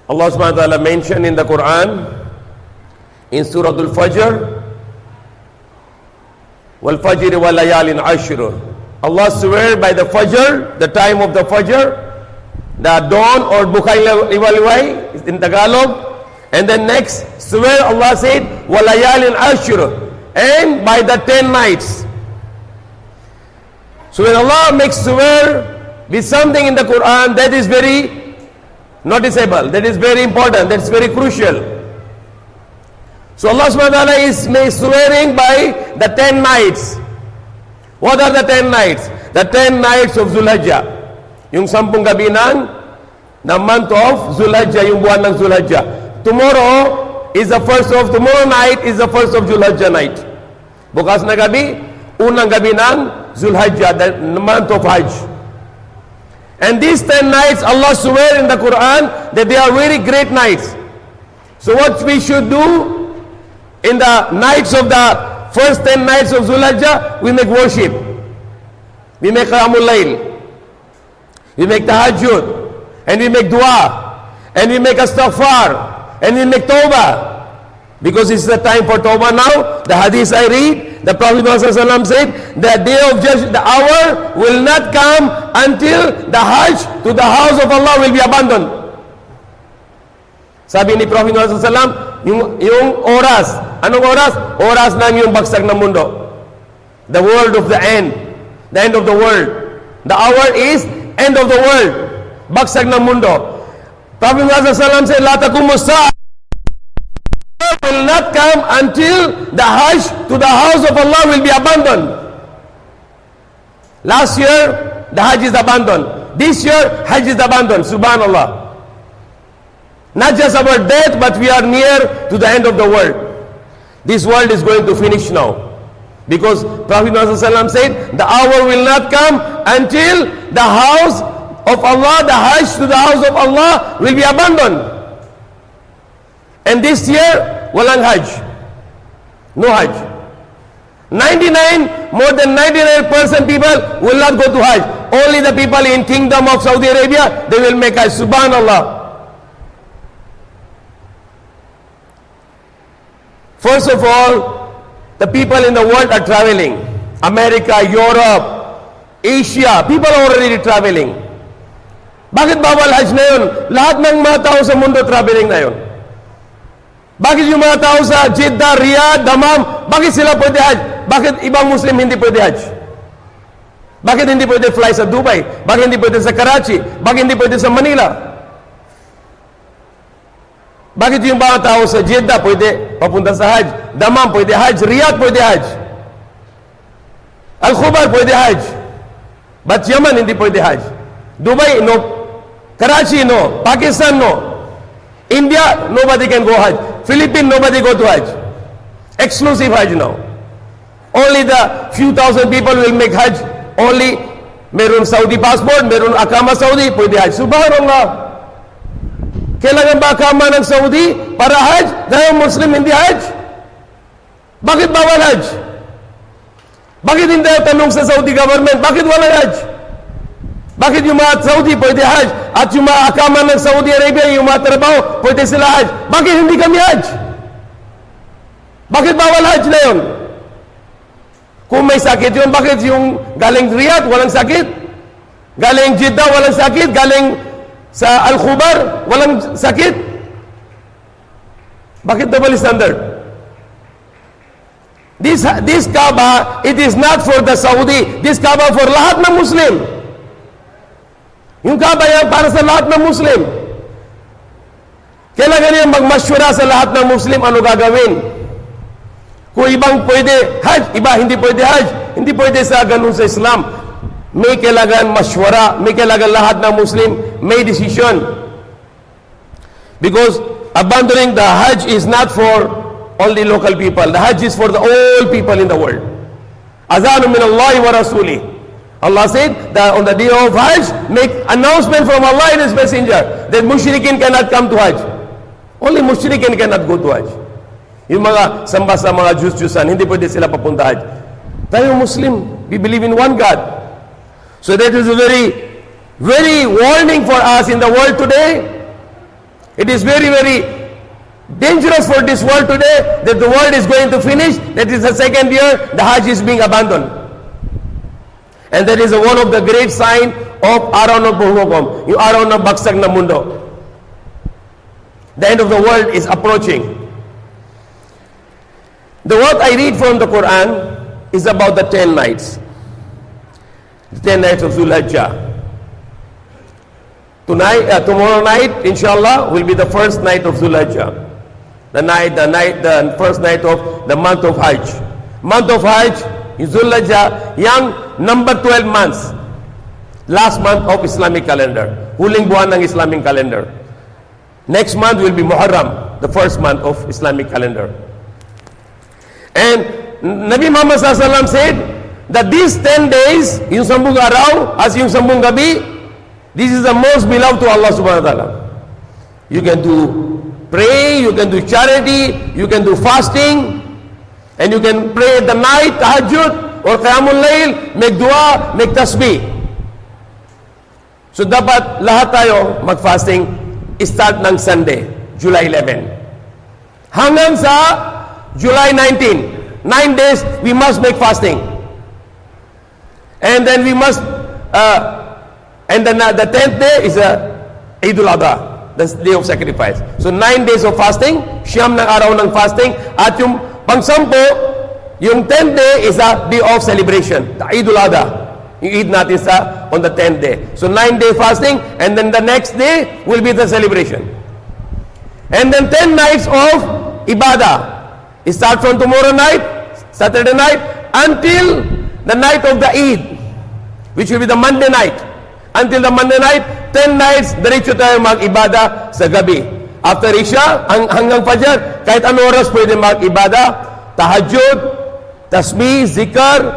Allah subhanahu wa ta'ala mentioned in the Quran, in Surah Al-Fajr, وَالْفَجْرِ وَلَيَالٍ عَشْرٍ. Allah swear by the Fajr, the time of the Fajr, the dawn or Bukhay Liwaliway in Tagalog. And then next, swear Allah said, وَلَيَالٍ عَشْرٍ, and by the 10 nights. So when Allah makes swear with something in the Quran, that is very noticeable, that is very important, that's very crucial. So Allah subhanahu wa ta'ala is swearing by the 10 nights. What are the 10 nights? The 10 nights of Zulhajjah. Yung 10 gabi ng the month of Zulhajjah, yung buwan ng Zulhajjah. Tomorrow night is the first of Zulhajjah night. Bukas na gabi, unang gabi ng Zulhajjah, the month of Hajj. And these 10 nights, Allah swear in the Quran that they are very great nights. So what we should do in the nights of the first 10 nights of Zulhajjah, we make worship. We make Qiyamul Layl. We make Tahajjud. And we make dua. And we make Astaghfar. And we make Tawbah. Because it's the time for Tawbah now. The hadith I read, the Prophet ﷺ said, the day of judgment, the hour will not come until the Hajj to the house of Allah will be abandoned. Sabi ni Prophet ﷺ, yung oras, anong oras? Oras ng yung bagsak ng mundo. The world of the end of the world. The hour is end of the world, bagsak ng mundo. Prophet ﷺ said, La taqumu as-sa'a will not come until the Hajj to the house of Allah will be abandoned. Last year, the Hajj is abandoned. This year, Hajj is abandoned. Subhanallah. Not just our death, but we are near to the end of the world. This world is going to finish now. Because Prophet ﷺ said, the hour will not come until the house of Allah, the Hajj to the house of Allah will be abandoned. And this year, walang Hajj. No Hajj. More than 99% people will not go to Hajj. Only the people in Kingdom of Saudi Arabia, they will make Hajj. Subhanallah. First of all, the people in the world are traveling. America, Europe, Asia, people are already traveling. Bakit bawal Hajj na yun? Lahat ng mga tao sa mundo traveling na yun. Bakit yung mga tao sa Jeddah, Riyadh, Dammam, bakit sila pwede Hajj? Bakit ibang Muslim hindi pwede Hajj? Bakit hindi pwede fly sa Dubai? Bakit hindi pwede sa Karachi? Bakit hindi pwede sa Manila? Bakit yung mga tao sa Jeddah pwede papunta sa Hajj? Dammam pwede Hajj, Riyadh pwede Hajj, Al-Khubar pwede Hajj, but Yemen hindi pwede Hajj. Dubai no, Karachi no, Pakistan no, India nobody can go Hajj, Philippines nobody go to Hajj. Exclusive Hajj now. Only the few thousand people will make Hajj. Only meron Saudi passport, meron akama Saudi pwede Hajj. Subhanallah. Kailangan ba akama ng Saudi para Hajj? Dahil Muslim hindi Hajj? Bakit bawal Hajj? Bakit hindi tanong sa Saudi government? Bakit wala Hajj? Bakit yung mga Saudi pwede Hajj? At yung mga akama ng Saudi Arabia, yung mga trabaho, pwede sila Hajj? Bakit hindi kami Hajj? Bakit bawal Hajj na yun? Kung may sakit yun, bakit yung galing Riyadh, walang sakit? Galing Jeddah, walang sakit? Galing sa Al-Khubar, walang sakit? Bakit double standard? This Kaaba, it is not for the Saudi. This Kaaba for lahat ng Muslim. Yung Kaaba yan para sa lahat ng Muslim. Kailangan niya magmasyura sa lahat ng Muslim ano gagawin. Kung ibang pwede Hajj, iba hindi pwede Hajj. Hindi pwede sa ganun sa Islam. May kailangan masyura, may kailangan lahat ng Muslim may decision. Because abandoning the Hajj is not for only local people. The Hajj is for the all people in the world. Azanu min Allahi wa Rasuli. Allah said that on the day of Hajj, make announcement from Allah and His Messenger that mushrikin cannot come to Hajj. Only mushrikin cannot go to Hajj. Yung mga samba sa mga Jus-Jusan, hindi pwede sila papunta Hajj. Tayo Muslim, we believe in one God. So that is a very, very warning for us in the world today. It is very, very dangerous for this world today that the world is going to finish. That is the second year the Hajj is being abandoned. And that is one of the great sign of araw ng buhukom, yung araw ng bagsag na mundo. The end of the world is approaching. The what I read from the Quran is about the 10 nights. The 10 nights of Zul Hajjah. Tomorrow night, inshallah, will be the first night of Zul Hajjah. The first night of the month of Hajj. Month of Hajj, Zul Hajjah, yang number 12 months. Last month of Islamic calendar. Huling buwan ng Islamic calendar. Next month will be Muharram, the first month of Islamic calendar. And Nabi Muhammad SAW said that these 10 days, yung 10 araw, as yung 10 gabi, this is the most beloved to Allah subhanahu wa ta'ala. You can do pray, you can do charity, you can do fasting, and you can pray at the night, tahajjud, or qiyamul layl, make dua, make tasbih. So dapat lahat tayo mag-fasting, start ng Sunday, July 11. Hanggang sa July 19. 9 days, we must make fasting. And then we must, and then the 10th day is al-Adha, the day of sacrifice. So 9 days of fasting, siyam ng araw ng fasting, at yung pang-sampo, yung 10th day is a day of celebration, the al-Adha. Yung Eid natin on the 10th day. So 9-day fasting, and then the next day will be the celebration. And then 10 nights of ibadah. Start from tomorrow night, Saturday night, until the night of the Eid, which will be the Monday night. Until the Monday night, 10 nights, diretso tayo mag-ibadah sa gabi. After Isha, hanggang Fajr, kahit ano oras pwede mag-ibadah, tahajjud, tasbih, zikr,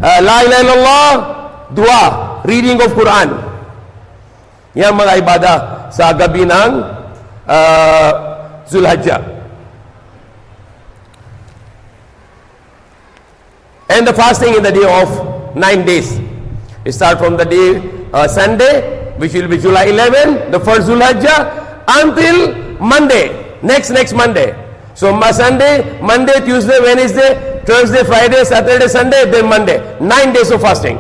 la ilaha illallah, dua, reading of Quran. Yan mga ibadah sa gabi ng Zul Hajjah. And the fasting in the day of 9 days. We start from the day Sunday, which will be July 11, the first Zul Hajjah, until Monday, next Monday. So Sunday, Monday, Tuesday, Wednesday, Thursday, Friday, Saturday, Sunday, then Monday. 9 days of fasting.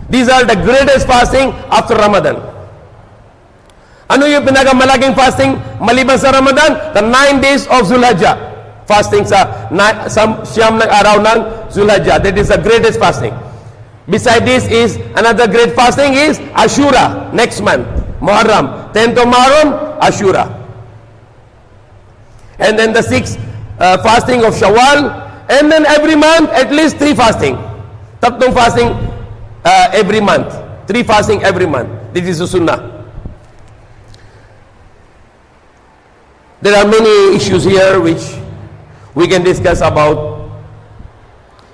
These are the greatest fasting after Ramadan. Ano yung pinakamalaking fasting maliban sa Ramadan? The 9 days of Zul Hajjah. Fasting sa siyam ng araw ng Zul Hajjah. That is the greatest fasting. Beside this is another great fasting is Ashura, next month, Muharram. 10th of Muharram, Ashura. And then the 6th fasting of Shawwal. And then every month, at least 3 fasting. Tatlong fasting every month. 3 fasting every month. This is the sunnah. There are many issues here which we can discuss about,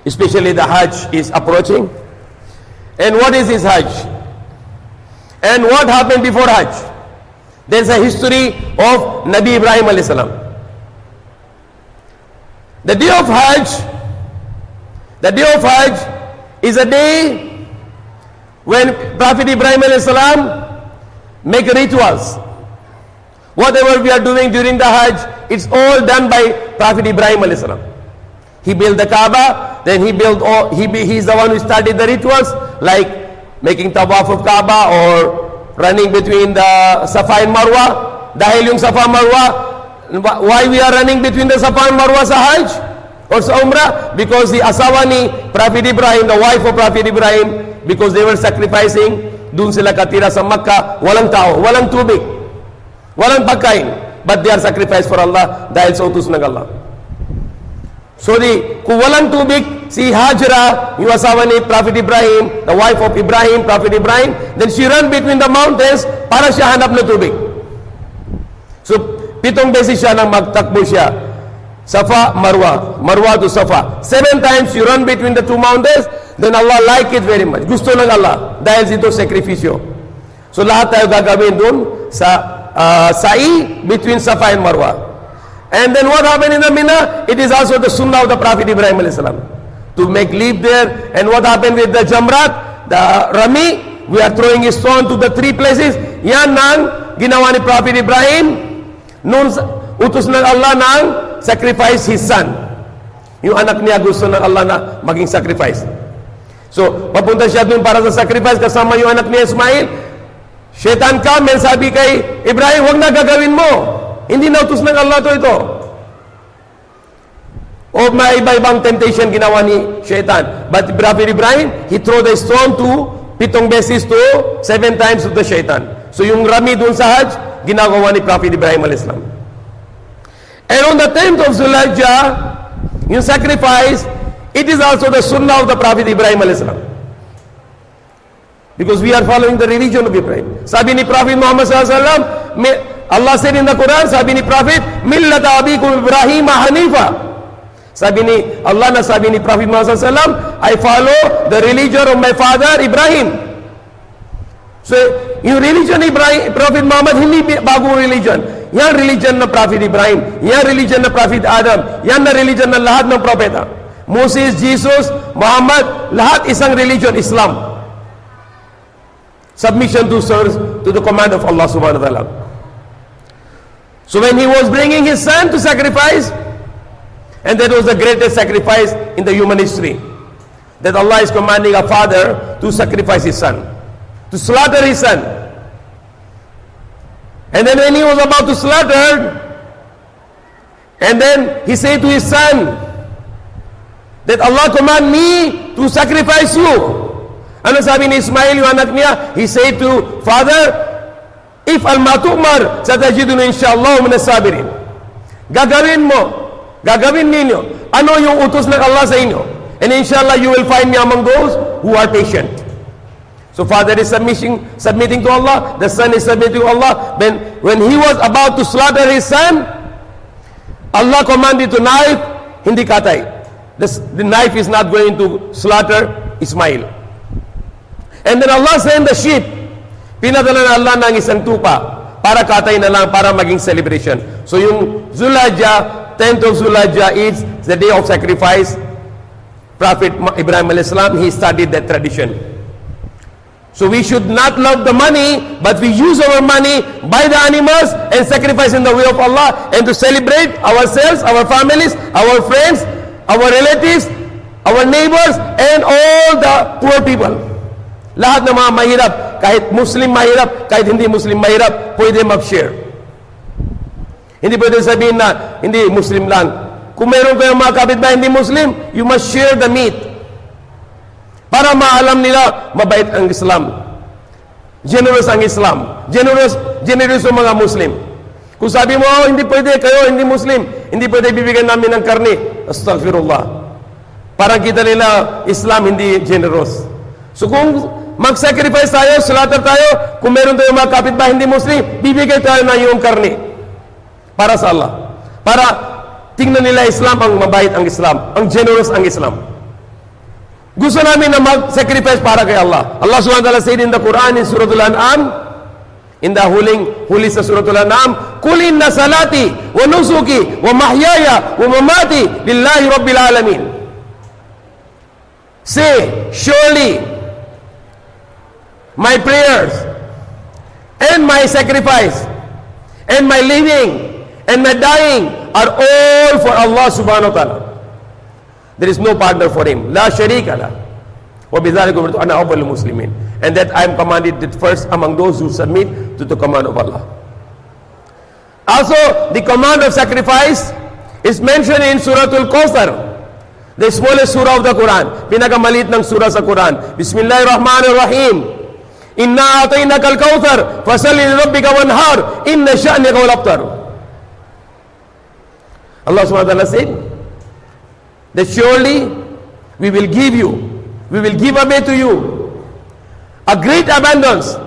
especially the Hajj is approaching. And what is this Hajj? And what happened before Hajj? There's a history of Nabi Ibrahim alayhi salam. The day of Hajj is a day when Prophet Ibrahim alayhi salam make rituals. Whatever we are doing during the Hajj, it's all done by Prophet Ibrahim alayhi salam. He built the Kaaba, then he is the one who started the rituals, like making tawaf of Kaaba or running between the Safa and Marwa. Dahil yung Safa Marwa, why we are running between the Safa and Marwa sa Hajj or sa Umrah? Because the asawa ni Prophet Ibrahim, the wife of Prophet Ibrahim, because they were sacrificing, dun sila katira sa Makkah, walang tao, walang tubig, walang pagkain, but they are sacrificed for Allah dahil sa utos ng Allah. So kung walang tubig, si Hajra, yung asawa ni Prophet Ibrahim, the wife of Ibrahim, Prophet Ibrahim, then she ran between the mountains para siya hanap ng tubig. So 7 beses siya nang magtakbo siya. Safa, Marwa, Marwa to Safa. 7 times you run between the 2 mountains, then Allah like it very much. Gusto ng Allah dahil ito sakripisyo. So lahat tayo gagawin dun sa sa'i between Safa and Marwa. And then what happened in the Mina? It is also the sunnah of the Prophet Ibrahim alayhi salam to make leap there. And what happened with the Jamrat, the Rami, we are throwing a stone to the 3 places. Yan nang ginawa ni Prophet Ibrahim Noon, utos ng Allah ng sacrifice his son. Yung anak niya gusto ng Allah na maging sacrifice. So, papunta siya dun para sa sacrifice kasama yung anak niya Ismail. Shaitan come and sabi kay Ibrahim, huwag na gagawin mo. Hindi na utos ng Allah to ito. O may iba-ibang temptation ginawa ni Shaitan. But Prophet Ibrahim, he throw the stone to 7 beses to 7 times to the Shaitan. So yung rami dun sa Hajj, ginagawa ni Prophet Ibrahim al-Islam. And on the 10th of Zulhijjah, yung sacrifice, it is also the sunnah of the Prophet Ibrahim al-Islam. Because we are following the religion of Ibrahim. Sabi ni Prophet Muhammad sallallahu alaihi wasallam, Allah said in the Quran, sabi ni Prophet, millata abikum Ibrahim hanifa. Sabi ni Allah na sabi ni Prophet Muhammad sallallahu alaihi wasallam, I follow the religion of my father Ibrahim. So, yung religion ni Prophet Muhammad, hindi bagong religion. Yan religion ng Prophet Ibrahim. Yan religion ng Prophet Adam. Yan na religion ng lahat ng propeta. Moses, Jesus, Muhammad, lahat isang religion, Islam. Submission to serve to the command of Allah subhanahu wa ta'ala. So when he was bringing his son to sacrifice, and that was the greatest sacrifice in the human history, that Allah is commanding a father to sacrifice his son, to slaughter his son. And then when he was about to slaughter, and then he said to his son, that Allah command me to sacrifice you. Ano sabi ni Ismail, yung anak niya? He said to father, if al-matumar, satajidun inshallah minas sabirin. Gagawin mo, gagawin ninyo. Ano yung utos ng Allah sa inyo? And inshallah, you will find me among those who are patient. So father is submitting to Allah, the son is submitting to Allah. When he was about to slaughter his son, Allah commanded to knife, hindi katay. The knife is not going to slaughter Ismail. And then Allah sent the sheep. Pinadala na Allah ng isang tupa para katay na lang, para maging celebration. So yung Zulhijjah, 10th of Zulhijjah is the day of sacrifice. Prophet Ibrahim al-Islam, he started that tradition. So we should not love the money, but we use our money, buy the animals, and sacrifice in the way of Allah, and to celebrate ourselves, our families, our friends, our relatives, our neighbors, and all the poor people. Lahat ng mga mahirap, kahit Muslim mahirap, kahit hindi Muslim mahirap, pwede mag-share. Hindi pwede sabihin na, hindi Muslim lang. Kung mayroon kayong mga kapitbahay hindi Muslim, you must share the meat. Para maalam nila, mabait ang Islam. Generous ang Islam. Generous ang mga Muslim. Kung sabi mo, oh, hindi pwede kayo, hindi Muslim, hindi pwede bibigyan namin ng karne. Astaghfirullah. Parang kita nila, Islam hindi generous. So kung mag-sacrifice tayo, slaughter tayo, kung meron tayong mga kapitbahay hindi Muslim, bibigay tayo na yung karne. Para sa Allah. Para tingnan nila Islam, ang mabait ang Islam, ang generous ang Islam. Gusto namin na mag-sacrifice para kay Allah. Allah subhanahu wa ta'ala said in the Quran, in Surah Al-An'am, in the huli sa Surah Al-An'am, Qul inna salati, wa nusuki, wa mahyaya, wa mamati, lillahi rabbil alamin. Say, surely, my prayers, and my sacrifice, and my living, and my dying, are all for Allah subhanahu wa ta'ala. There is no partner for him. La sharika la. Wa bidhalika umirtu ana awwalul muslimin. And that I am commanded that first among those who submit to the command of Allah. Also, the command of sacrifice is mentioned in Surah Al-Kawthar, the smallest surah of the Quran. Pinakamalit ng surah sa Quran. Bismillahirrahmanirrahim. Inna atainaka al-Kawthar fasalli li rabbika wanhar inna sha'naka wal abtar. Allah subhanahu wa ta'ala said that surely we will give away to you a great abundance.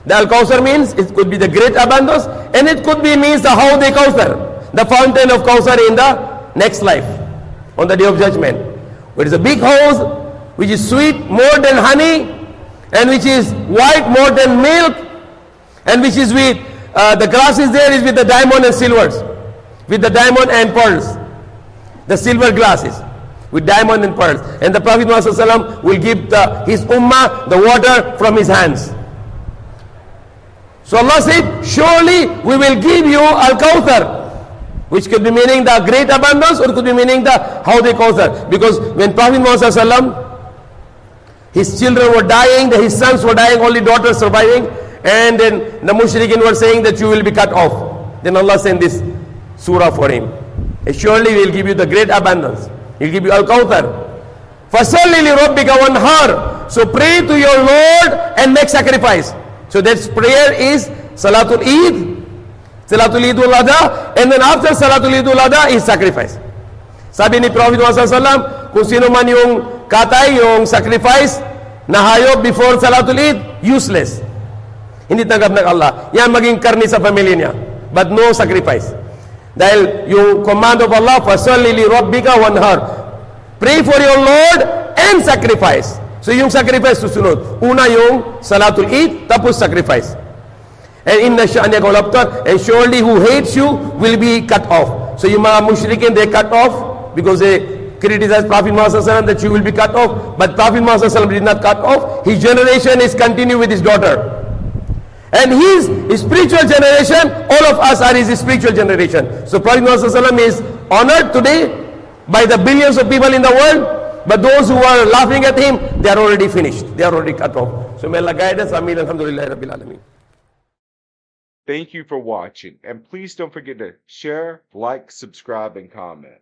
The Al-Kawthar means, it could be the great abundance, and it could be means the Hawd Kawthar, the fountain of Kawthar in the next life, on the day of judgment. Where it is a big house, which is sweet more than honey, and which is white more than milk, and which is with, the glass is there is with the diamond and silvers, with the diamond and pearls, the silver glasses, with diamond and pearls. And the Prophet Muhammad will give his ummah the water from his hands. So Allah said, surely we will give you al-Kawthar, which could be meaning the great abundance, or could be meaning the Hawd al-Kawthar. Because when Prophet Muhammad sallallahu his children were dying, his sons were dying, only daughters surviving, and then the mushrikeen were saying that you will be cut off. Then Allah sent this surah for him. Surely we will give you the great abundance. He will give you al-Kawthar. فَصَلِّ لِرَبِّكَ وَانْحَارْ. So pray to your Lord and make sacrifice. So that prayer is Salatul Eid, Salatul Eid al-Adha, and then after Salatul Eid al-Adha is sacrifice. Sabi ni Prophet Muhammad, kung sino man yung katay, yung sacrifice na hayop before Salatul Eid, useless. Hindi tanggap ng Allah. Yan maging karni sa pamilya niya. But no sacrifice. Dahil yung command of Allah, فَصَلِّ لِرَبِّكَ وَانْحَارْ. Pray for your Lord and sacrifice. So yung sacrifice susunod. Una yung Salatul Eid, tapos sacrifice. And inna sha'niyaka wal-abtar, and surely who hates you will be cut off. So yung mga mushrikin, they cut off because they criticize Prophet Muhammad that you will be cut off. But Prophet Muhammad did not cut off. His generation is continue with his daughter. And his spiritual generation, all of us are his spiritual generation. So Prophet Muhammad is honored today by the billions of people in the world, but those who are laughing at him, they are already finished. They are already cut off. So may Allah guide us. Ameen. Alhamdulillah Rabbil Alameen. Thank you for watching, and please don't forget to share, like, subscribe, and comment.